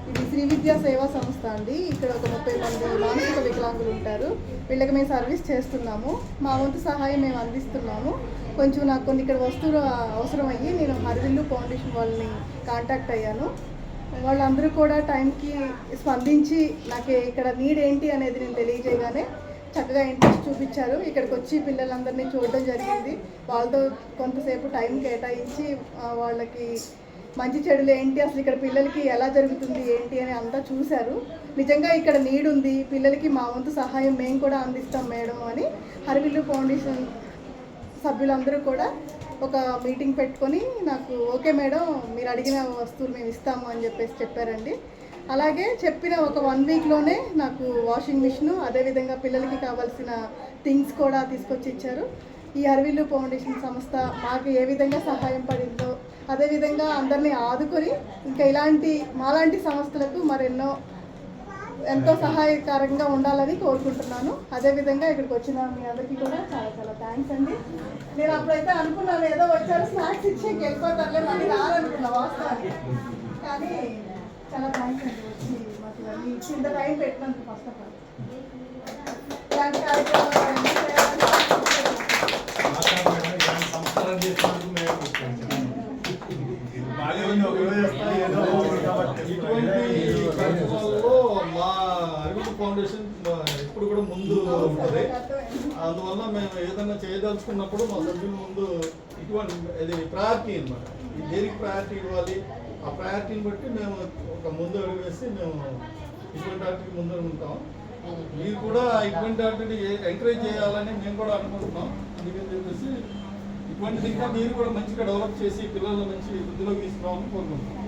ఇది శ్రీ విద్యా సేవా సంస్థ అండి. ఇక్కడ ఒక 30 మంది మానసిక వికలాంగులు ఉంటారు. వీళ్ళకి మేము సర్వీస్ చేస్తున్నాము. మా వంతు సహాయం మేము అందిస్తున్నాము. కొంచెం నాకు కొన్ని ఇక్కడ వస్తువులు అవసరం అయ్యి నేను హరివిల్లు ఫౌండేషన్ వాళ్ళని కాంటాక్ట్ అయ్యాను. వాళ్ళందరూ కూడా టైంకి స్పందించి నాకు ఇక్కడ నీడ్ ఏంటి అనేది నేను తెలియజేయగానే చక్కగా ఇంట్రెస్ట్ చూపించారు. ఇక్కడికి వచ్చి పిల్లలందరినీ చూడడం జరిగింది. వాళ్ళతో కొంతసేపు టైం కేటాయించి వాళ్ళకి మంచి చెడులు ఏంటి, అసలు ఇక్కడ పిల్లలకి ఎలా జరుగుతుంది ఏంటి అని అంతా చూశారు. నిజంగా ఇక్కడ నీడ్ ఉంది, పిల్లలకి మా వంతు సహాయం మేము కూడా అందిస్తాం మేడం అని హరివిల్లు ఫౌండేషన్ సభ్యులందరూ కూడా ఒక మీటింగ్ పెట్టుకొని నాకు ఓకే మేడం మీరు అడిగిన వస్తువులు మేము ఇస్తాము అని చెప్పారండి. అలాగే చెప్పిన ఒక 1 వీక్లోనే నాకు వాషింగ్ మిషను, అదేవిధంగా పిల్లలకి కావాల్సిన థింగ్స్ కూడా తీసుకొచ్చి ఇచ్చారు. ఈ హరివిల్లు ఫౌండేషన్ సంస్థ మాకు ఏ విధంగా సహాయం పడిందో అదేవిధంగా అందరినీ ఆదుకొని ఇంకా మాలాంటి సంస్థలకు మరెన్నో ఎంతో సహాయకరంగా ఉండాలని కోరుకుంటున్నాను. అదేవిధంగా ఇక్కడికి వచ్చిన మీ అందరికీ కూడా చాలా చాలా థ్యాంక్స్ అండి. నేను అప్పుడైతే అనుకున్నాను ఏదో వచ్చారు స్నాక్స్ ఇచ్చి వెళ్ళిపోతారులే మళ్ళీ రారనుకున్నా వాస్తవానికి, కానీ చాలా థ్యాంక్స్ అండి వచ్చి మాకు ఇవన్నీ ఇంత టైం పెట్టినందుకు. ఫస్ట్ ఆఫ్ ఆల్ ఇలాంటి కార్యక్రమాలు మా హరివిల్లు ఫౌండేషన్ ఇప్పుడు కూడా ముందు ఉంటుంది. అందువల్ల మేము ఏదైనా చేయదలుచుకున్నప్పుడు మా సభ్యుల ముందు ఇటువంటి ఇది ప్రయారిటీ అనమాట. దేనికి ప్రయారిటీ ఇవ్వాలి, ఆ ప్రయారిటీని బట్టి మేము ఒక ముందు అడుగు వేసి మేము ఇటువంటి వాటికి ముందు ఉంటాం. మీరు కూడా ఇటువంటి వాటిని ఎంకరేజ్ చేయాలని మేము కూడా అనుకుంటున్నాం. అందుకని చెప్పేసి ఇటువంటిది ఇంకా మీరు కూడా మంచిగా డెవలప్ చేసి పిల్లలు మంచి వృద్ధిలోకి తీసుకురావాలని కోరుకుంటున్నాం.